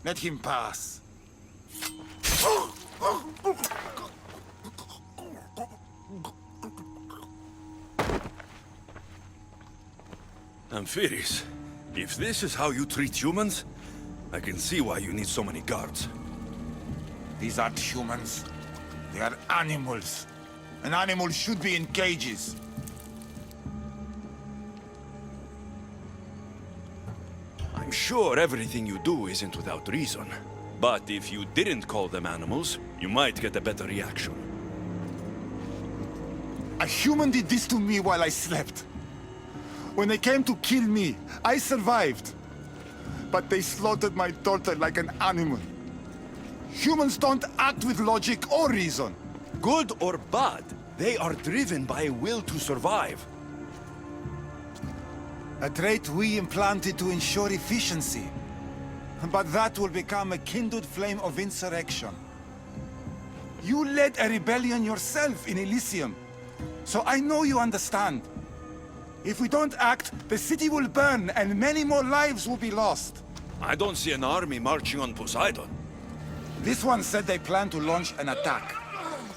Let him pass. Amphiris, if this is how you treat humans, I can see why you need so many guards. These aren't humans. They are animals. An animal should be in cages. I'm sure everything you do isn't without reason. But if you didn't call them animals, you might get a better reaction. A human did this to me while I slept. When they came to kill me, I survived. But they slaughtered my daughter like an animal. Humans don't act with logic or reason. Good or bad, they are driven by a will to survive. A trait we implanted to ensure efficiency. But that will become a kindled flame of insurrection. You led a rebellion yourself in Elysium. So I know you understand. If we don't act, the city will burn and many more lives will be lost. I don't see an army marching on Poseidon. This one said they plan to launch an attack.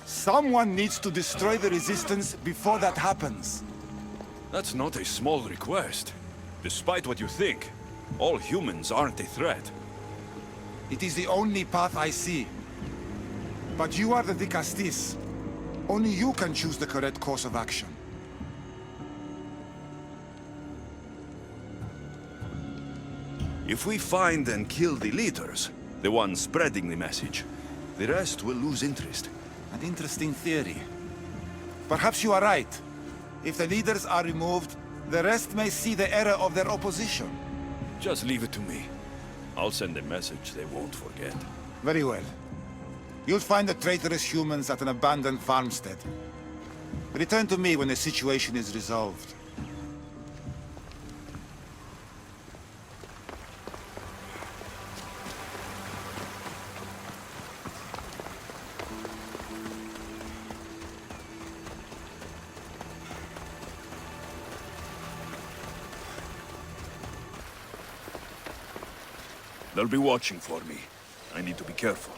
Someone needs to destroy the resistance before that happens. That's not a small request. Despite what you think, all humans aren't a threat. It is the only path I see. But you are the Dicastis. Only you can choose the correct course of action. If we find and kill the leaders, the ones spreading the message, the rest will lose interest. An interesting theory. Perhaps you are right. If the leaders are removed, the rest may see the error of their opposition. Just leave it to me. I'll send a message they won't forget. Very well. You'll find the traitorous humans at an abandoned farmstead. Return to me when the situation is resolved. They'll be watching for me. I need to be careful.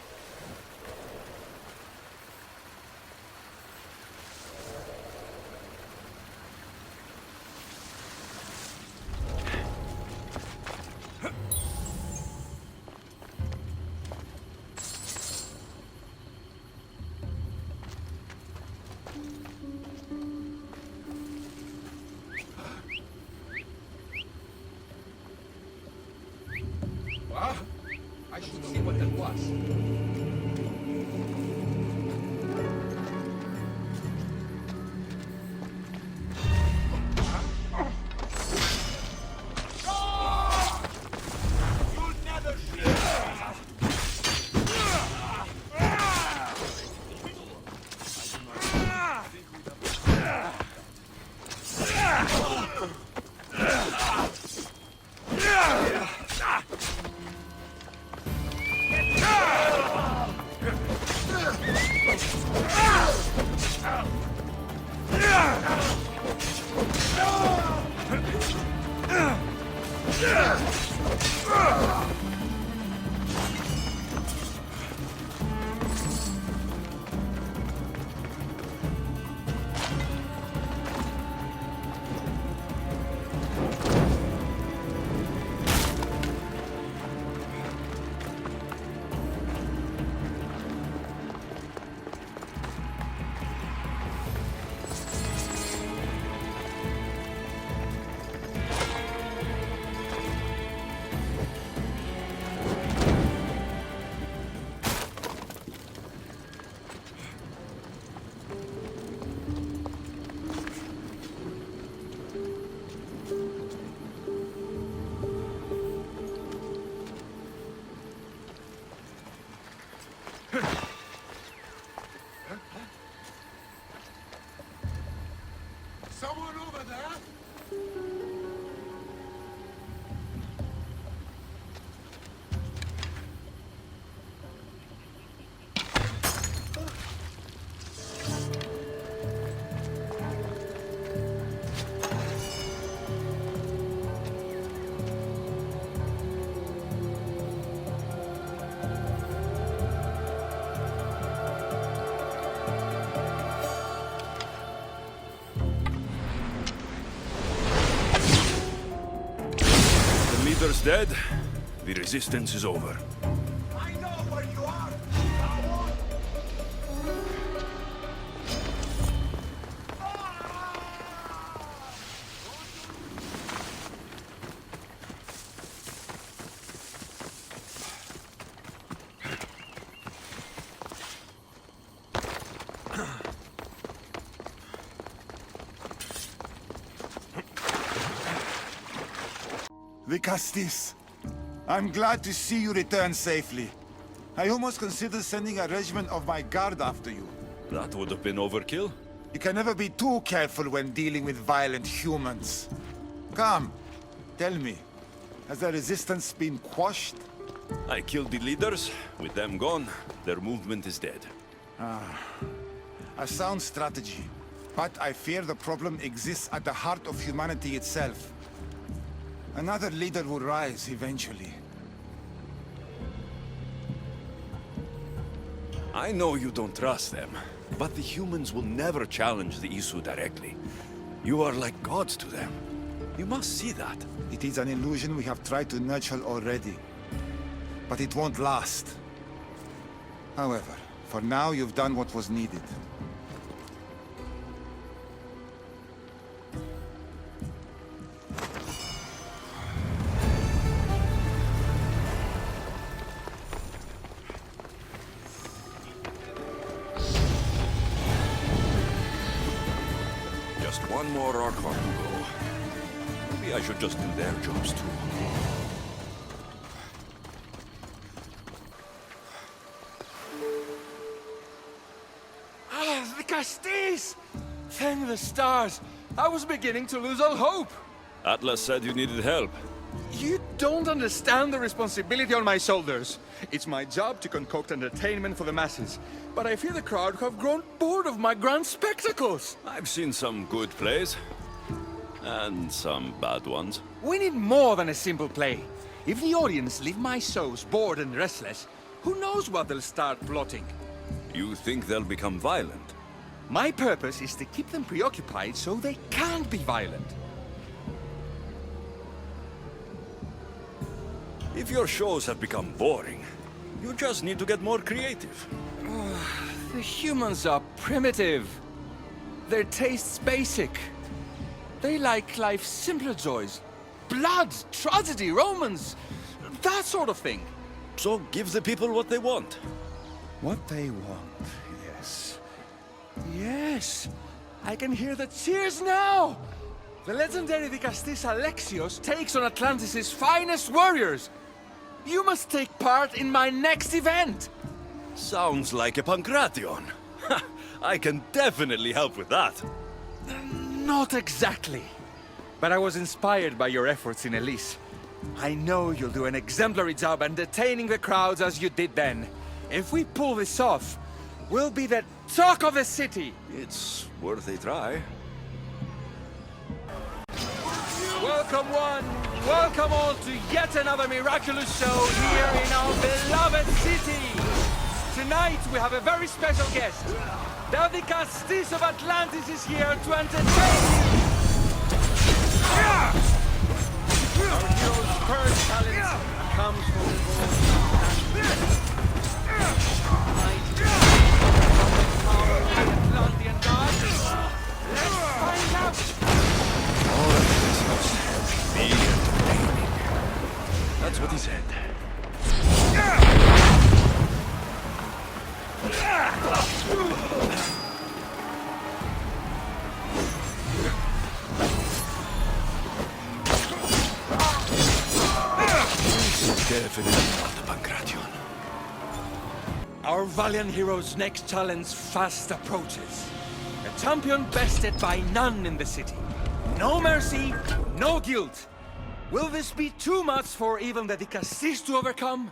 I should see what that was. Someone over there? leader's dead, the resistance is over. I know where you are! Vicastis, I'm glad to see you return safely. I almost considered sending a regiment of my guard after you. That would have been overkill. You can never be too careful when dealing with violent humans. Come, tell me, has the resistance been quashed? I killed the leaders. With them gone, their movement is dead. A sound strategy. But I fear the problem exists at the heart of humanity itself. Another leader will rise eventually. I know you don't trust them, but the humans will never challenge the Isu directly. You are like gods to them. You must see that. It is an illusion we have tried to nurture already. But it won't last. However, for now you've done what was needed. Just one more Archon to go. Maybe I should just do their jobs too. The Castis! Thank the stars! I was beginning to lose all hope! Atlas said you needed help. You don't understand the responsibility on my shoulders. It's my job to concoct entertainment for the masses. But I fear the crowd have grown bored of my grand spectacles. I've seen some good plays. And some bad ones. We need more than a simple play. If the audience leave my shows bored and restless, who knows what they'll start plotting? You think they'll become violent? My purpose is to keep them preoccupied so they can't be violent. If your shows have become boring, you just need to get more creative. The humans are primitive. Their tastes basic. They like life's simpler joys. Blood, tragedy, romance, that sort of thing. So give the people what they want. What they want, yes. Yes! I can hear the cheers now! The legendary Vicastis Alexios takes on Atlantis' finest warriors! You must take part in my next event! Sounds like a Pancration. I can definitely help with that. Not exactly. But I was inspired by your efforts in Elise. I know you'll do an exemplary job entertaining the crowds as you did then. If we pull this off, we'll be the talk of the city! It's worth a try. Welcome one, welcome all to yet another miraculous show here in our beloved city! Tonight we have a very special guest. The Vicastis of Atlantis is here to entertain you! Our hero's first talent comes from the Atlantean gods. Let's find out! All of this must be entertaining. That's what he said. This is definitely not the Pancration. Our valiant hero's next challenge fast approaches. A champion bested by none in the city. No mercy, no guilt. Will this be too much for even the Vicastis to overcome?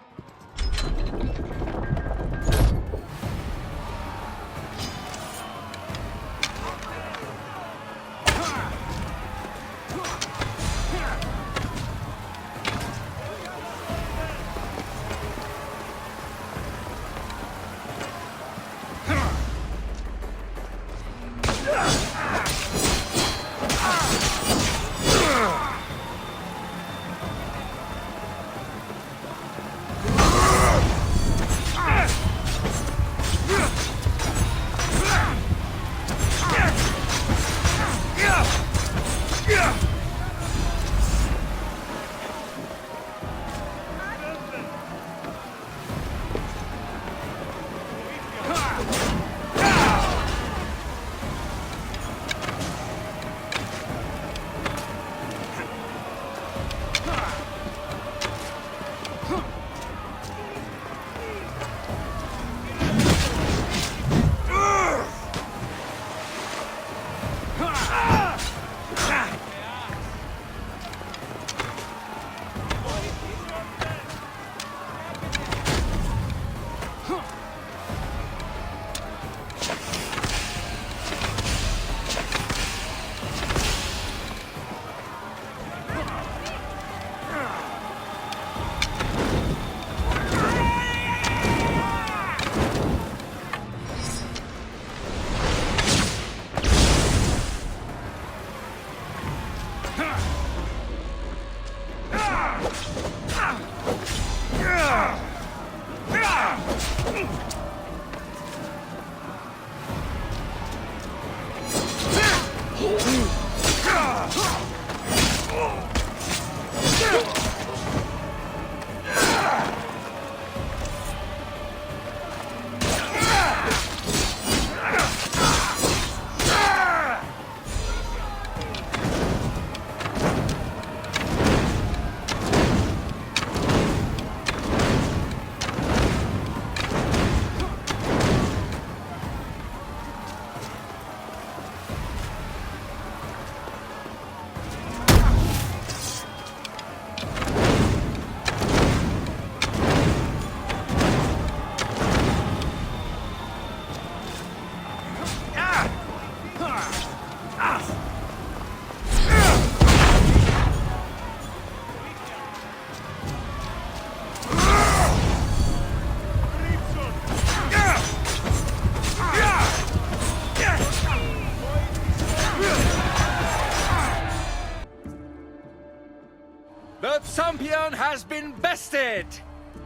The champion has been bested!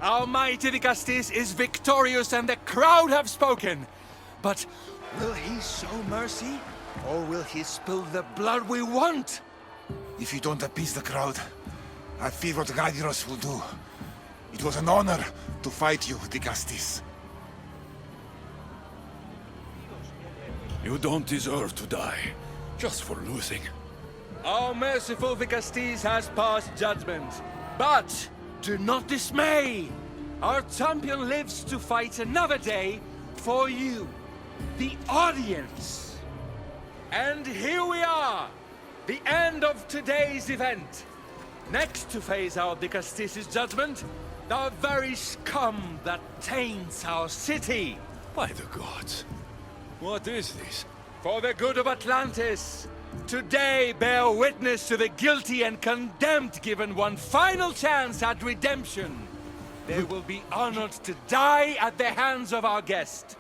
Our mighty Dicastis is victorious and the crowd have spoken. But will he show mercy? Or will he spill the blood we want? If you don't appease the crowd, I fear what Alexios will do. It was an honor to fight you, Dicastis. You don't deserve to die, just for losing. Our merciful Dicastis has passed judgment. But do not dismay! Our champion lives to fight another day for you, the audience. And here we are, the end of today's event. Next to face our Dicastis' judgment, the very scum that taints our city. By the gods. What is this? For the good of Atlantis, today bear witness to the guilty and condemned given one final chance at redemption. They will be honored to die at the hands of our guest.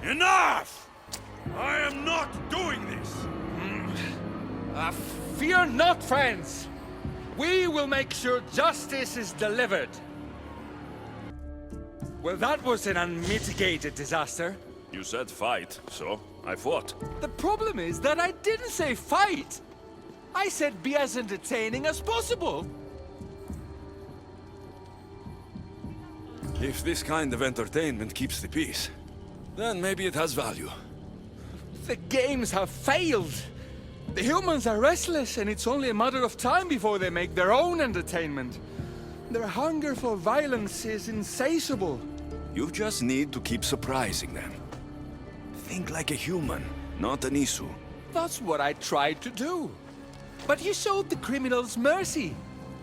Enough! I am not doing this! Fear not, friends. We will make sure justice is delivered. Well, that was an unmitigated disaster. You said fight, so I fought. The problem is that I didn't say fight. I said be as entertaining as possible. If this kind of entertainment keeps the peace, then maybe it has value. The games have failed. The humans are restless, and it's only a matter of time before they make their own entertainment. Their hunger for violence is insatiable. You just need to keep surprising them. Think like a human, not an Isu. That's what I tried to do. But you showed the criminals mercy,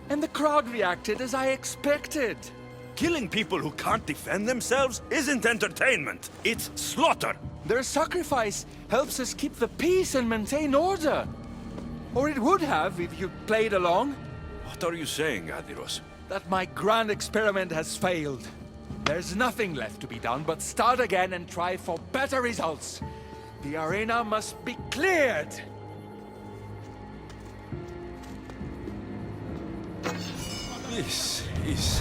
and the crowd reacted as I expected. Killing people who can't defend themselves isn't entertainment. It's slaughter. Their sacrifice helps us keep the peace and maintain order. Or it would have if you'd played along. What are you saying, Adiros? That my grand experiment has failed. There's nothing left to be done but start again and try for better results. The arena must be cleared. This is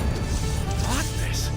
madness.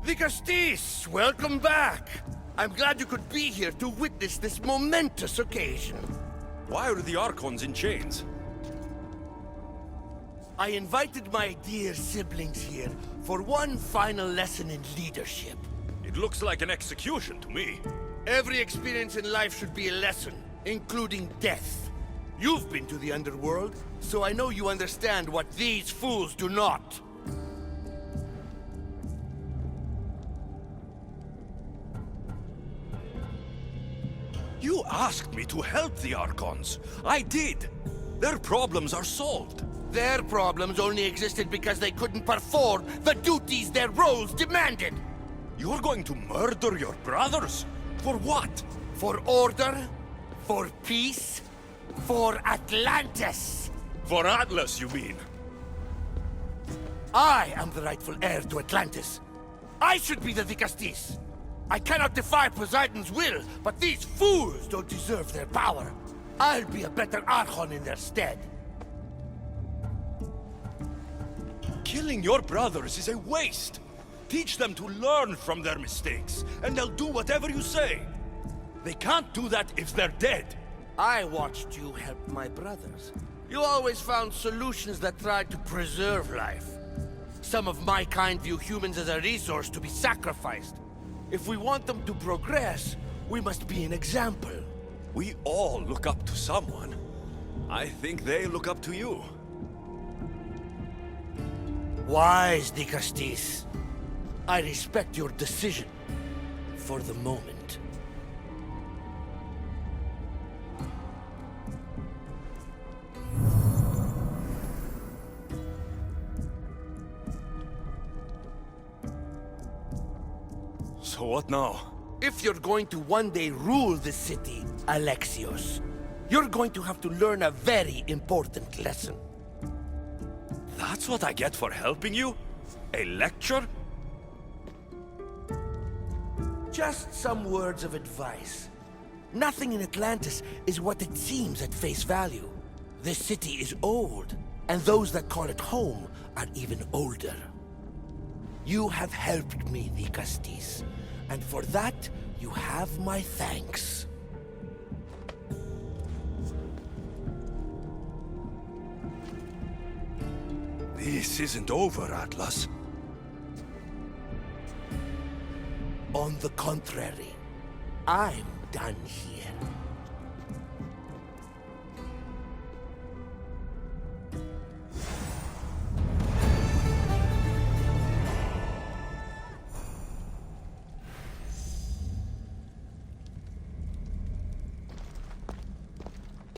Trismegistus, welcome back. I'm glad you could be here to witness this momentous occasion. Why are the Archons in chains? I invited my dear siblings here for one final lesson in leadership. It looks like an execution to me. Every experience in life should be a lesson, including death. You've been to the underworld, so I know you understand what these fools do not. You asked me to help the Archons. I did. Their problems are solved. Their problems only existed because they couldn't perform the duties their roles demanded. You're going to murder your brothers? For what? For order, for peace, for Atlantis. For Atlas, you mean? I am the rightful heir to Atlantis. I should be the Trismegistus. I cannot defy Poseidon's will, but these fools don't deserve their power. I'll be a better Archon in their stead. Killing your brothers is a waste. Teach them to learn from their mistakes, and they'll do whatever you say. They can't do that if they're dead. I watched you help my brothers. You always found solutions that tried to preserve life. Some of my kind view humans as a resource to be sacrificed. If we want them to progress, we must be an example. We all look up to someone. I think they look up to you. Wise, Trismegistus. I respect your decision. For the moment. So what now? If you're going to one day rule the city, Alexios, you're going to have to learn a very important lesson. That's what I get for helping you? A lecture? Just some words of advice. Nothing in Atlantis is what it seems at face value. This city is old, and those that call it home are even older. You have helped me, Trismegistus, and for that, you have my thanks. This isn't over, Atlas. On the contrary, I'm done here.